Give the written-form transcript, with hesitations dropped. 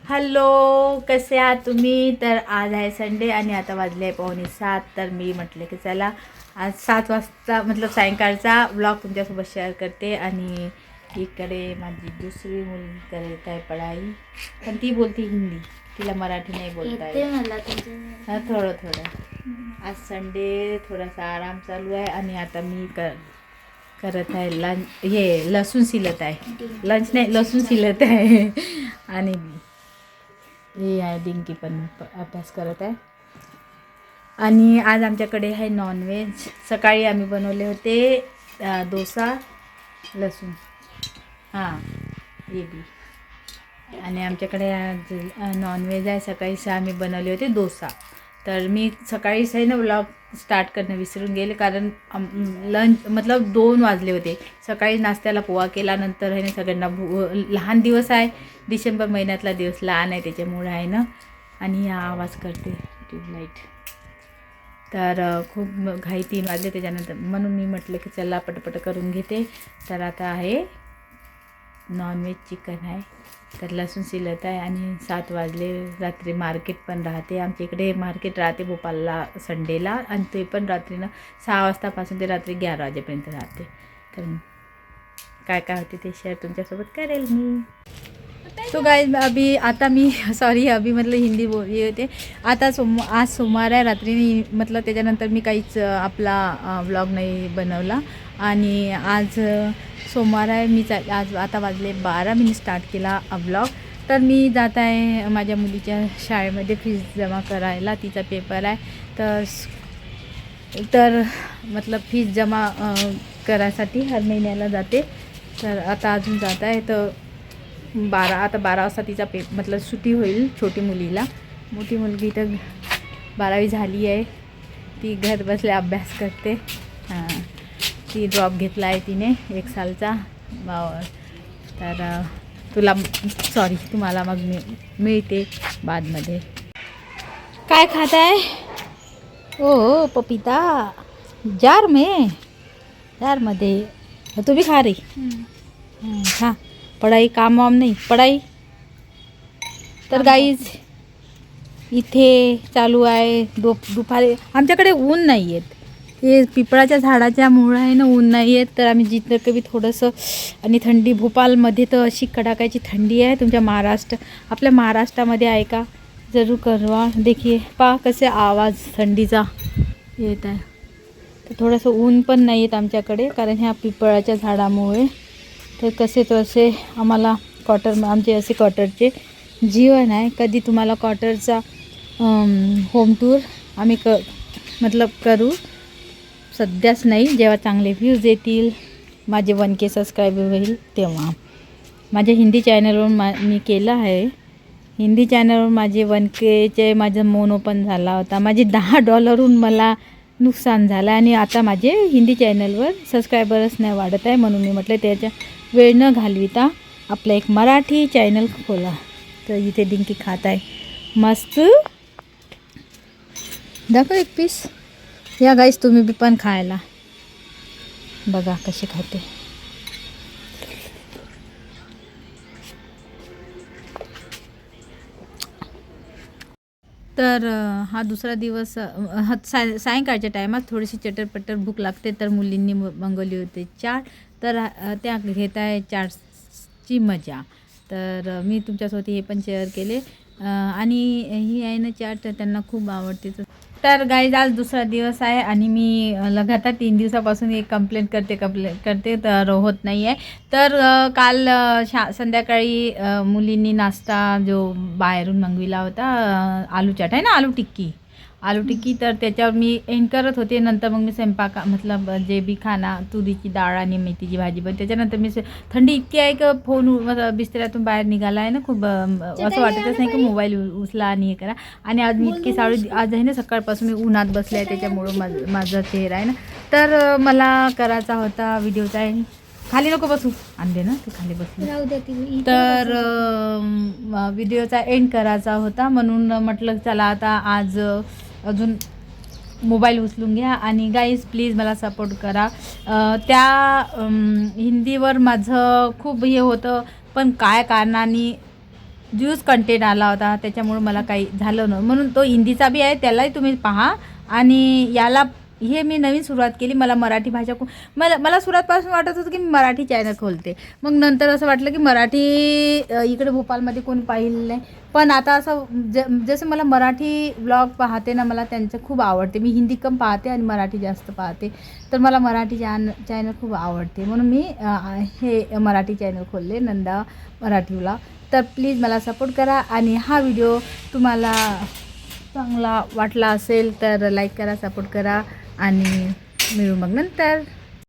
Hello, कसे आहात तुम्ही? तर आज आहे संडे आणि आता वाजले आहे 6:45. तर मी म्हटले की चला आज 7 वाजता मतलब सायंकाळचा व्लॉग तुमच्यासोबत शेअर करते. आणि इकडे माझी दुसरी मुलगी करत आहे पढाई, पण ती बोलते हिंदी, तिला मराठी नाही बोलता येत. हां, थोडं थोडं. आज संडे, थोडासा आराम चालू आहे. आणि आता मी करत आहे हे लसूण शिलत आहे. लंच नाही, लसूण शिलत आहे. आणि हे आहे डिंकी पण अभ्यास करत आहे. आणि आज आमच्याकडे आहे नॉनव्हेज. सकाळी आम्ही बनवले होते डोसा लसूण, हां हे बी. आणि आमच्याकडे आज नॉनव्हेज आहे. सकाळीच आम्ही बनवले होते डोसा. तर मी सकाळीच आहे ना व्लॉग स्टार्ट करणं विसरून गेले, कारण लंच मतलब 2 वाजले होते. सकाळी नाश्त्याला पोहा केला, नंतर आहे ना सगळ्यांना लहान दिवस आहे, डिसेंबर महिन्यातला दिवस लहान आहे त्याच्यामुळे आहे ना. आणि हा आवाज करते ट्यूबलाईट. तर खूप घाई 3 वाजले त्याच्यानंतर, म्हणून मी म्हटलं की चला पटपट करून घेते. तर आता आहे नॉनव्हेज चिकन आहे. तर लसूण शिलत आहे. आणि 7 वाजले. रात्री मार्केट पण राहते, आमच्या इकडे मार्केट राहते भोपाळला संडेला. आणि ते पण रात्रीनं 6 वाजतापासून ते रात्री 11 वाजेपर्यंत राहते. तर काय काय होते ते शेअर तुमच्यासोबत करेल मी. तो गाइस अभी आता मी अभी मतलब हिंदी बोलली होते. आता आज सोमवार आहे. रात्री मतलब त्याच्यानंतर मी काहीच आपला व्लॉग नाही बनवला. आणि आज सोमवार आहे. मी आज आता वाजले 12, मी स्टार्ट केला व्लॉग. तर मी जात आहे माझ्या मुलीच्या शाळेमध्ये फीस जमा करायला, तिचा पेपर आहे. तर मतलब फीस जमा करायसाठी हर महिन्याला जाते. तर आता अजून जात आहे. तर 12 वाजता तिचा मतलब सुट्टी होईल छोटी मुलीला. मोठी मुलगी तर 12वी झाली आहे, ती घर बसल्या अभ्यास करते. हां, ती ड्रॉप घेतला आहे तिने 1 सालचा. तर तुम्हाला मग मिळते बादमध्ये. काय खात आहे? ओ पपीता मध्ये तू भी खा रही? खा. पढ़ाई काम वाम नाही, पढ़ाई. तर गाईज इथे चालू आहे दुपारी. आमच्याकडे ऊन नाही आहेत, हे पिपळाच्या झाडाच्या मुळं आहे ना, ऊन नाही आहेत. तर आम्ही जिथं कधी थोडंसं. आणि थंडी भोपाळमध्ये तर अशी कडाक्याची थंडी आहे. तुमच्या आपल्या महाराष्ट्रामध्ये आहे का? जरूर करवा. देखिए पा कसे आवाज थंडीचा येत आहे. तर थोडंसं ऊन पण नाही आहेत आमच्याकडे, कारण ह्या पिपळाच्या झाडामुळे. तर कसे आम्हाला आमचे असे क्वार्टरचे जीवन आहे. कधी तुम्हाला क्वार्टरचा होम टूर आम्ही मतलब करू. सध्याच नाही, जेव्हा चांगले व्ह्यूज येतील, माझे 1K सबस्क्रायबर होईल तेव्हा. माझ्या हिंदी चॅनलवर मी केलं आहे. हिंदी चॅनलवर माझे 1Kचे माझं मोन ओपन झाला होता. माझे $10 मला नुकसान झालं. आणि आता माझे हिंदी चॅनलवर सबस्क्रायबरच नाही वाढत आहे. म्हणून मी म्हटलं त्याच्या वेळ न घालविता आपलं एक मराठी चॅनल खोला. तर इथे डिंकी खात आहे मस्त. दाखव एक पीस. या गाईस तुम्ही बी पण खायला बघा कशी खाते. तर हा दुसरा दिवस. सायंकाळच्या टायमात थोडीशी चटरपटर भूक लागते. तर मुलींनी मागवली होती चाट. तर त्या घेत आहे चाटची मजा. तर मी तुमच्यासोबत हे पण शेअर केले. आणि ही आहे ना चाट त्यांना खूप आवडते. तर गाईज आज दुसरा दिवस आहे. आणि मी लगातार 3 दिवसापासून एक कंप्लेंट करते तर होत नाही आहे. तर काल संध्याकाळी मुलींनी नाश्ता जो बाहेरून मागविला होता, आलू चाट आहे ना, आलू टिक्की. तर त्याच्यावर मी एंड करत होते. नंतर मग मी स्वयंपाक मतलब जे बी खाना, तुरीची डाळ आणि मेथीची भाजी. पण त्याच्यानंतर मी थंडी इतकी आहे की फोन बिस्तऱ्यातून बाहेर निघाला आहे ना, खूप असं वाटतच नाही की मोबाईल उचला आणि हे करा. आणि आज मी इतकी आज आहे ना सकाळपासून मी उन्हात बसले आहे, त्याच्यामुळं माझा चेहरा आहे ना. तर मला करायचा होता व्हिडिओचा आहे. खाली नको बसू, आणले ना ते खाली बसले. तर व्हिडिओचा एंड करायचा होता, म्हणून म्हटलं चला आता आज अजून मोबाईल उचलून घ्या. आणि गाईज प्लीज मला सपोर्ट करा. त्या हिंदीवर माझं खूप हे होतं, पण काय कारणाने ज्यूस कंटेंट आला होता, त्याच्यामुळे मला काही झालं नव्हतं. म्हणून तो हिंदीचा बी आहे, त्यालाही तुम्ही पहा. आणि याला हे मी नवीन सुरुवात केली. मला मराठी भाषा मला सुरुवातपासून वाटत होतं की मी मराठी चॅनल खोलते. मग नंतर असं वाटलं की मराठी इकडे भोपाळमध्ये कोणी पाहिलं नाही. पण आता असं जसं मला मराठी व्लॉग पाहते ना, मला त्यांचं खूप आवडते. मी हिंदी कम पाहते आणि मराठी जास्त पाहते, तर मला मराठी चॅनल खूप आवडते. म्हणून मी हे मराठी चॅनल खोलले, नंदा मराठी व्लॉग. तर प्लीज मला सपोर्ट करा. आणि हा व्हिडिओ तुम्हाला चांगला वाटला असेल तर लाईक करा, सपोर्ट करा. आणि मिळू मग नंतर.